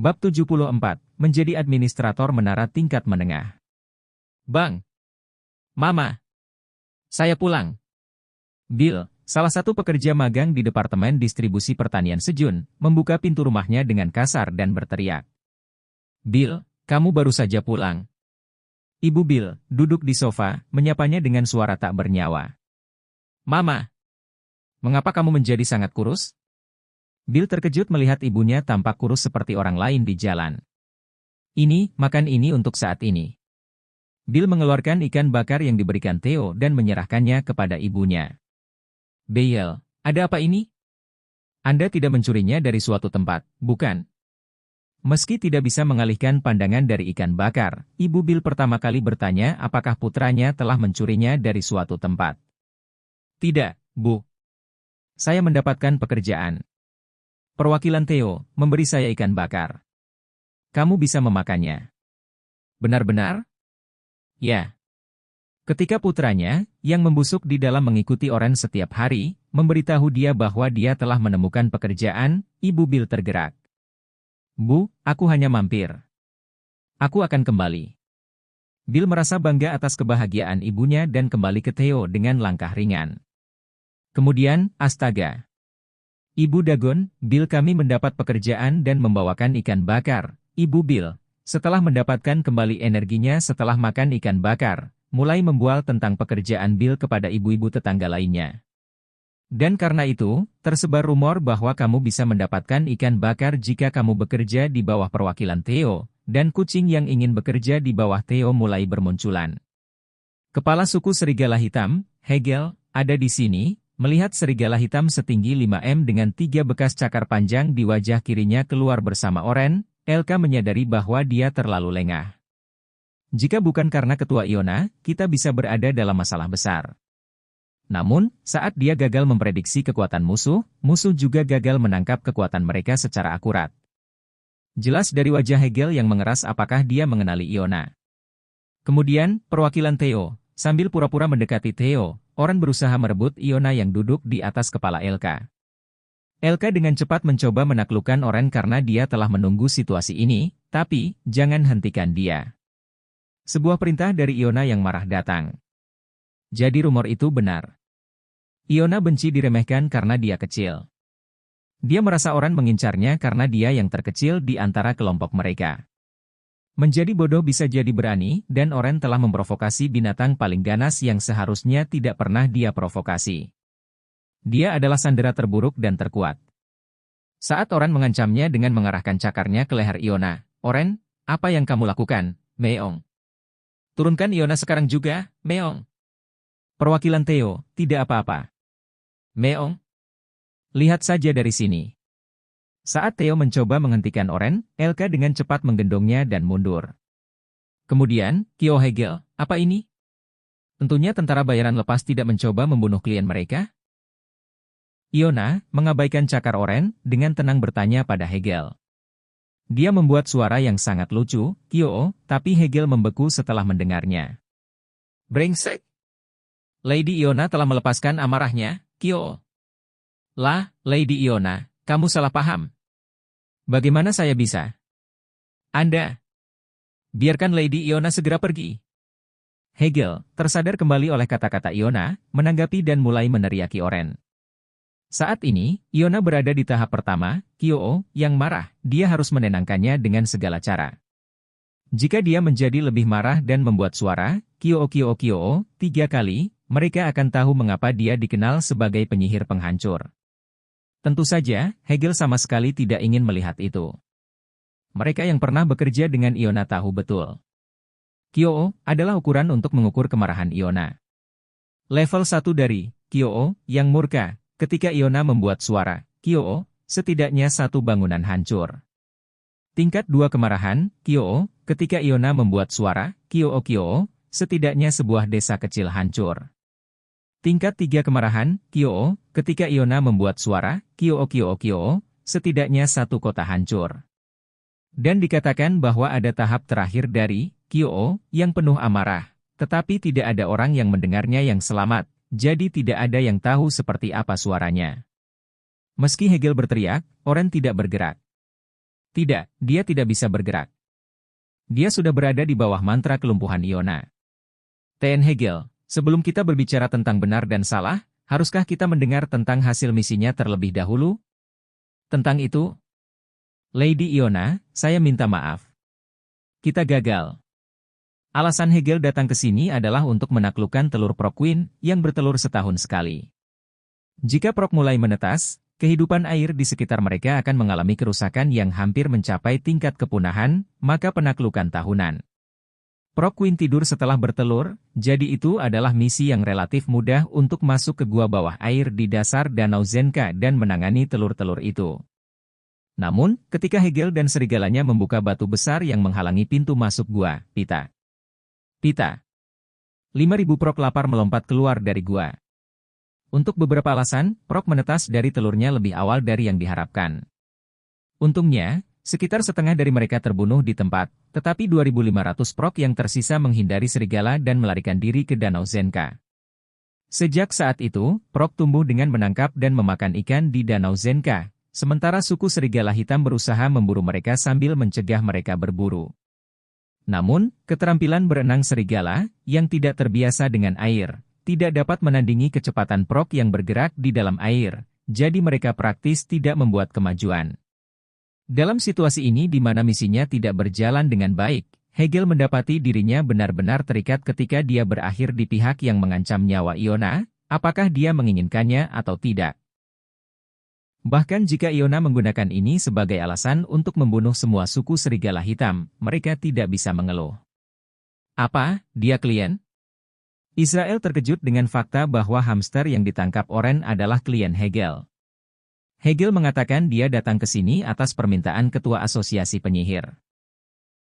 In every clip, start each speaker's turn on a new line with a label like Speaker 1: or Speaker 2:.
Speaker 1: Bab 74, menjadi administrator menara tingkat menengah. Bang! Mama! Saya pulang. Bill, salah satu pekerja magang di Departemen Distribusi Pertanian Sejun, membuka pintu rumahnya dengan kasar dan berteriak. Bill, kamu baru saja pulang. Ibu Bill, duduk di sofa, menyapanya dengan suara tak bernyawa. Mama! Mengapa kamu menjadi sangat kurus? Bill terkejut melihat ibunya tampak kurus seperti orang lain di jalan. Ini, makan ini untuk saat ini. Bill mengeluarkan ikan bakar yang diberikan Theo dan menyerahkannya kepada ibunya. Bill, ada apa ini? Anda tidak mencurinya dari suatu tempat, bukan? Meski tidak bisa mengalihkan pandangan dari ikan bakar, Ibu Bill pertama kali bertanya apakah putranya telah mencurinya dari suatu tempat. Tidak, Bu. Saya mendapatkan pekerjaan. Perwakilan Theo memberi saya ikan bakar. Kamu bisa memakannya. Benar-benar? Ya. Ketika putranya, yang membusuk di dalam mengikuti Oren setiap hari, memberitahu dia bahwa dia telah menemukan pekerjaan, Ibu Bill tergerak. Bu, aku hanya mampir. Aku akan kembali. Bill merasa bangga atas kebahagiaan ibunya dan kembali ke Theo dengan langkah ringan. Kemudian, astaga. Ibu Dagon, Bill kami mendapat pekerjaan dan membawakan ikan bakar. Ibu Bill, setelah mendapatkan kembali energinya setelah makan ikan bakar, mulai membual tentang pekerjaan Bill kepada ibu-ibu tetangga lainnya. Dan karena itu, tersebar rumor bahwa kamu bisa mendapatkan ikan bakar jika kamu bekerja di bawah perwakilan Theo, dan kucing yang ingin bekerja di bawah Theo mulai bermunculan. Kepala suku serigala hitam, Hegel, ada di sini. Melihat serigala hitam setinggi 5 m dengan 3 bekas cakar panjang di wajah kirinya keluar bersama Oren, Elka menyadari bahwa dia terlalu lengah. Jika bukan karena ketua Iona, kita bisa berada dalam masalah besar. Namun, saat dia gagal memprediksi kekuatan musuh, musuh juga gagal menangkap kekuatan mereka secara akurat. Jelas dari wajah Hegel yang mengeras apakah dia mengenali Iona. Kemudian, perwakilan Theo, sambil pura-pura mendekati Theo, Oren berusaha merebut Iona yang duduk di atas kepala Elka. Elka dengan cepat mencoba menaklukkan Oren karena dia telah menunggu situasi ini, tapi, jangan hentikan dia. Sebuah perintah dari Iona yang marah datang. Jadi rumor itu benar. Iona benci diremehkan karena dia kecil. Dia merasa Oren mengincarnya karena dia yang terkecil di antara kelompok mereka. Menjadi bodoh bisa jadi berani, dan Oren telah memprovokasi binatang paling ganas yang seharusnya tidak pernah dia provokasi. Dia adalah sandera terburuk dan terkuat. Saat Oren mengancamnya dengan mengarahkan cakarnya ke leher Iona, Oren, apa yang kamu lakukan, Meong? Turunkan Iona sekarang juga, Meong. Perwakilan Theo, tidak apa-apa. Meong? Lihat saja dari sini. Saat Theo mencoba menghentikan Oren, Elka dengan cepat menggendongnya dan mundur. Kemudian, Kyo Hegel, apa ini? Tentunya tentara bayaran lepas tidak mencoba membunuh klien mereka? Iona, mengabaikan cakar Oren, dengan tenang bertanya pada Hegel. Dia membuat suara yang sangat lucu, Kyo, tapi Hegel membeku setelah mendengarnya. Brengsek! Lady Iona telah melepaskan amarahnya, Kyo. Lah, Lady Iona. Kamu salah paham. Bagaimana saya bisa? Anda. Biarkan Lady Iona segera pergi. Hegel, tersadar kembali oleh kata-kata Iona, menanggapi dan mulai meneriaki Oren. Saat ini, Iona berada di tahap pertama, Kyo, yang marah, dia harus menenangkannya dengan segala cara. Jika dia menjadi lebih marah dan membuat suara, Kyo, 3 kali, mereka akan tahu mengapa dia dikenal sebagai penyihir penghancur. Tentu saja, Hegel sama sekali tidak ingin melihat itu. Mereka yang pernah bekerja dengan Iona tahu betul. Kyo adalah ukuran untuk mengukur kemarahan Iona. Level 1 dari Kyo yang murka, ketika Iona membuat suara, Kyo, setidaknya satu bangunan hancur. Tingkat 2 kemarahan, Kyo, ketika Iona membuat suara, Kyo, setidaknya sebuah desa kecil hancur. Tingkat 3 kemarahan, Kyo, ketika Iona membuat suara, Kyo, setidaknya satu kota hancur. Dan dikatakan bahwa ada tahap terakhir dari Kyo yang penuh amarah, tetapi tidak ada orang yang mendengarnya yang selamat, jadi tidak ada yang tahu seperti apa suaranya. Meski Hegel berteriak, Oren tidak bergerak. Tidak, dia tidak bisa bergerak. Dia sudah berada di bawah mantra kelumpuhan Iona. TN Hegel, sebelum kita berbicara tentang benar dan salah, haruskah kita mendengar tentang hasil misinya terlebih dahulu? Tentang itu, Lady Iona, saya minta maaf. Kita gagal. Alasan Hegel datang ke sini adalah untuk menaklukkan telur Proquin yang bertelur setahun sekali. Jika Prok mulai menetas, kehidupan air di sekitar mereka akan mengalami kerusakan yang hampir mencapai tingkat kepunahan, maka penaklukan tahunan. Proquin tidur setelah bertelur, jadi itu adalah misi yang relatif mudah untuk masuk ke gua bawah air di dasar Danau Zenka dan menangani telur-telur itu. Namun, ketika Hegel dan serigalanya membuka batu besar yang menghalangi pintu masuk gua, Pita. 5.000 Prok lapar melompat keluar dari gua. Untuk beberapa alasan, Prok menetas dari telurnya lebih awal dari yang diharapkan. Untungnya, sekitar setengah dari mereka terbunuh di tempat, tetapi 2.500 Prok yang tersisa menghindari serigala dan melarikan diri ke Danau Zenka. Sejak saat itu, Prok tumbuh dengan menangkap dan memakan ikan di Danau Zenka, sementara suku serigala hitam berusaha memburu mereka sambil mencegah mereka berburu. Namun, keterampilan berenang serigala, yang tidak terbiasa dengan air, tidak dapat menandingi kecepatan Prok yang bergerak di dalam air, jadi mereka praktis tidak membuat kemajuan. Dalam situasi ini di mana misinya tidak berjalan dengan baik, Hegel mendapati dirinya benar-benar terikat ketika dia berakhir di pihak yang mengancam nyawa Iona, apakah dia menginginkannya atau tidak. Bahkan jika Iona menggunakan ini sebagai alasan untuk membunuh semua suku serigala hitam, mereka tidak bisa mengeluh. Apa, dia klien? Israel terkejut dengan fakta bahwa hamster yang ditangkap Oren adalah klien Hegel. Hegel mengatakan dia datang ke sini atas permintaan ketua asosiasi penyihir.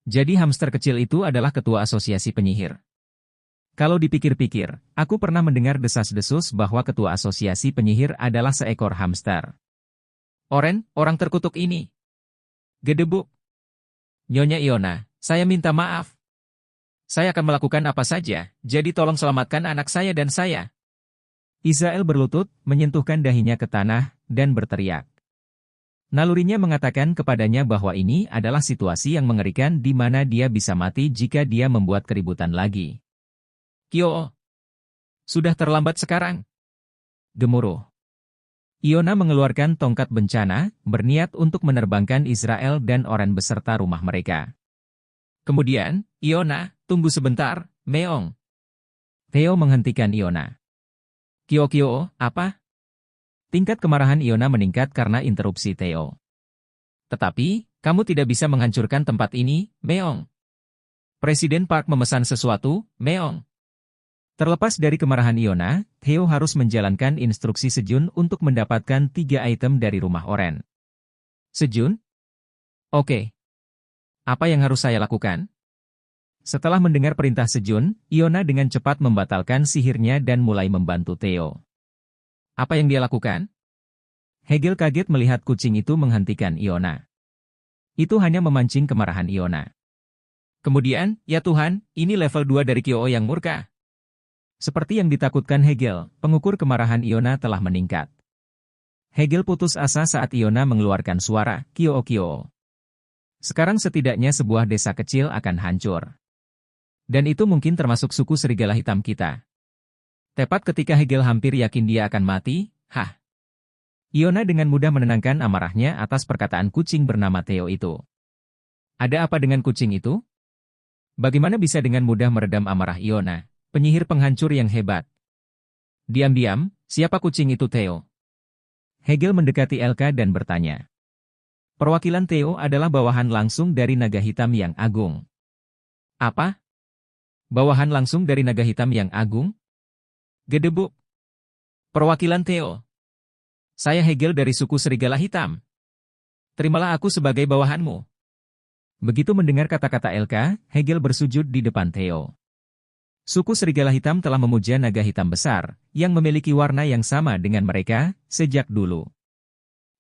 Speaker 1: Jadi hamster kecil itu adalah ketua asosiasi penyihir. Kalau dipikir-pikir, aku pernah mendengar desas-desus bahwa ketua asosiasi penyihir adalah seekor hamster. Oren, orang terkutuk ini. Gedebuk. Nyonya Iona, saya minta maaf. Saya akan melakukan apa saja, jadi tolong selamatkan anak saya dan saya. Israel berlutut, menyentuhkan dahinya ke tanah, dan berteriak. Nalurinya mengatakan kepadanya bahwa ini adalah situasi yang mengerikan di mana dia bisa mati jika dia membuat keributan lagi. Kyo, sudah terlambat sekarang. Gemuruh. Iona mengeluarkan tongkat bencana, berniat untuk menerbangkan Israel dan Oren beserta rumah mereka. Kemudian, Iona, tunggu sebentar, Meong. Theo menghentikan Iona. Kyo, apa? Tingkat kemarahan Iona meningkat karena interupsi Theo. Tetapi, kamu tidak bisa menghancurkan tempat ini, Meong. Presiden Park memesan sesuatu, Meong. Terlepas dari kemarahan Iona, Theo harus menjalankan instruksi Sejun untuk mendapatkan 3 item dari rumah Oren. Sejun? Oke. Apa yang harus saya lakukan? Setelah mendengar perintah Sejun, Iona dengan cepat membatalkan sihirnya dan mulai membantu Theo. Apa yang dia lakukan? Hegel kaget melihat kucing itu menghentikan Iona. Itu hanya memancing kemarahan Iona. Kemudian, ya Tuhan, ini level 2 dari Kyo yang murka. Seperti yang ditakutkan Hegel, pengukur kemarahan Iona telah meningkat. Hegel putus asa saat Iona mengeluarkan suara, Kyo. Sekarang setidaknya sebuah desa kecil akan hancur. Dan itu mungkin termasuk suku serigala hitam kita. Tepat ketika Hegel hampir yakin dia akan mati, Iona dengan mudah menenangkan amarahnya atas perkataan kucing bernama Theo itu. Ada apa dengan kucing itu? Bagaimana bisa dengan mudah meredam amarah Iona, penyihir penghancur yang hebat? Diam-diam, siapa kucing itu Theo? Hegel mendekati Elka dan bertanya. Perwakilan Theo adalah bawahan langsung dari naga hitam yang agung. Apa? Bawahan langsung dari naga hitam yang agung? Gedebuk. Perwakilan Theo. Saya Hegel dari suku serigala hitam. Terimalah aku sebagai bawahanmu. Begitu mendengar kata-kata Elka, Hegel bersujud di depan Theo. Suku serigala hitam telah memuja naga hitam besar, yang memiliki warna yang sama dengan mereka, sejak dulu.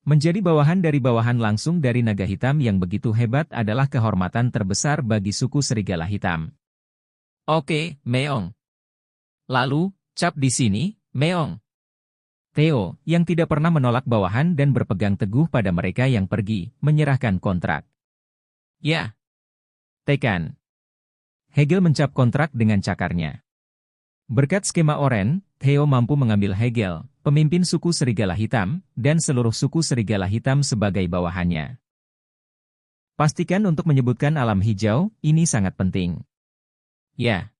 Speaker 1: Menjadi bawahan dari bawahan langsung dari naga hitam yang begitu hebat adalah kehormatan terbesar bagi suku serigala hitam. Oke, Meong. Lalu, cap di sini, Meong. Theo, yang tidak pernah menolak bawahan dan berpegang teguh pada mereka yang pergi, menyerahkan kontrak. Ya, tekan. Hegel mencap kontrak dengan cakarnya. Berkat skema Oren, Theo mampu mengambil Hegel, pemimpin suku serigala hitam, dan seluruh suku serigala hitam sebagai bawahannya. Pastikan untuk menyebutkan alam hijau, ini sangat penting. Ya.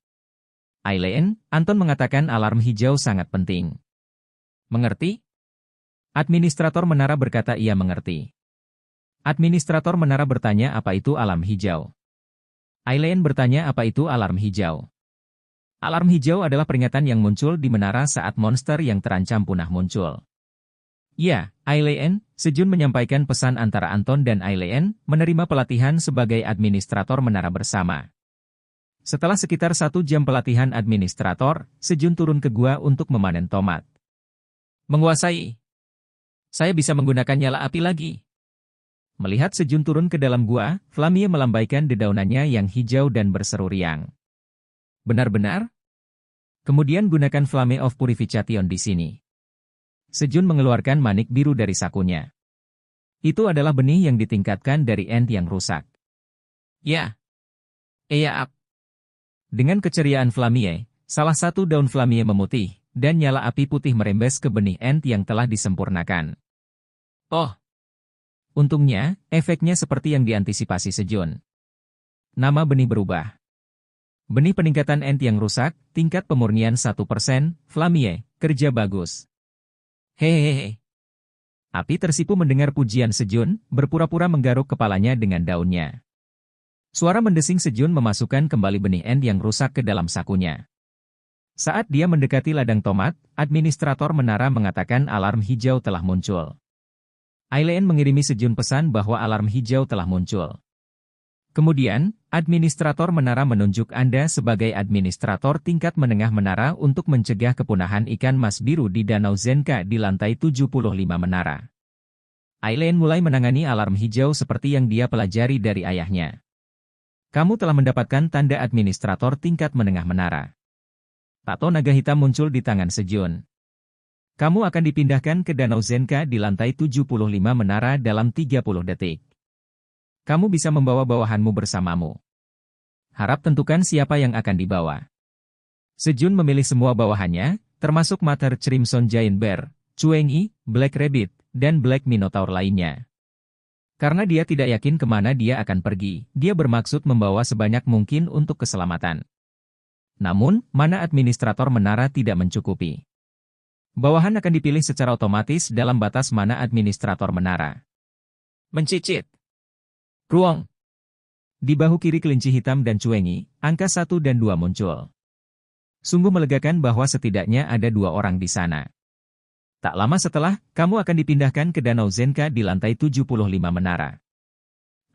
Speaker 1: Eileen, Anton mengatakan alarm hijau sangat penting. Mengerti? Administrator menara berkata ia mengerti. Administrator menara bertanya apa itu alarm hijau. Eileen bertanya apa itu alarm hijau. Alarm hijau adalah peringatan yang muncul di menara saat monster yang terancam punah muncul. Ya, Eileen, Sejun menyampaikan pesan antara Anton dan Eileen, menerima pelatihan sebagai administrator menara bersama. Setelah sekitar 1 jam pelatihan administrator, Sejun turun ke gua untuk memanen tomat. Menguasai. Saya bisa menggunakan nyala api lagi. Melihat Sejun turun ke dalam gua, Flamie melambaikan dedaunannya yang hijau dan berseru riang. Benar-benar? Kemudian gunakan Flame of Purification di sini. Sejun mengeluarkan manik biru dari sakunya. Itu adalah benih yang ditingkatkan dari Ent yang rusak. Ya. Up. Dengan keceriaan Flamie, salah satu daun Flamie memutih, dan nyala api putih merembes ke benih Ent yang telah disempurnakan. Oh. Untungnya, efeknya seperti yang diantisipasi Sejun. Nama benih berubah. Benih peningkatan Ent yang rusak, tingkat pemurnian 1%, Flamie, kerja bagus. Hehehe. Api tersipu mendengar pujian Sejun, berpura-pura menggaruk kepalanya dengan daunnya. Suara mendesing Sejun memasukkan kembali benih Ent yang rusak ke dalam sakunya. Saat dia mendekati ladang tomat, administrator menara mengatakan alarm hijau telah muncul. Eileen mengirimi Sejun pesan bahwa alarm hijau telah muncul. Kemudian, administrator menara menunjuk Anda sebagai administrator tingkat menengah menara untuk mencegah kepunahan ikan mas biru di Danau Zenka di lantai 75 menara. Eileen mulai menangani alarm hijau seperti yang dia pelajari dari ayahnya. Kamu telah mendapatkan tanda administrator tingkat menengah menara. Tato naga hitam muncul di tangan Sejun. Kamu akan dipindahkan ke Danau Zenka di lantai 75 menara dalam 30 detik. Kamu bisa membawa bawahanmu bersamamu. Harap tentukan siapa yang akan dibawa. Sejun memilih semua bawahannya, termasuk Mother Crimson Giant Bear, Chuengi, Black Rabbit, dan Black Minotaur lainnya. Karena dia tidak yakin kemana dia akan pergi, dia bermaksud membawa sebanyak mungkin untuk keselamatan. Namun, mana administrator menara tidak mencukupi. Bawahan akan dipilih secara otomatis dalam batas mana administrator menara. Mencicit. Ruang. Di bahu kiri kelinci hitam dan Chuengi, angka 1 dan 2 muncul. Sungguh melegakan bahwa setidaknya ada 2 orang di sana. Tak lama setelah, kamu akan dipindahkan ke Danau Zenka di lantai 75 menara.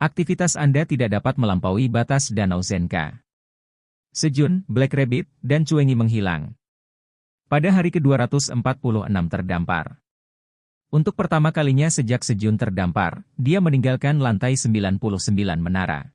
Speaker 1: Aktivitas Anda tidak dapat melampaui batas Danau Zenka. Sejun, Black Rabbit, dan Chuengi menghilang. Pada hari ke-246 terdampar. Untuk pertama kalinya sejak Sejun terdampar, dia meninggalkan lantai 99 menara.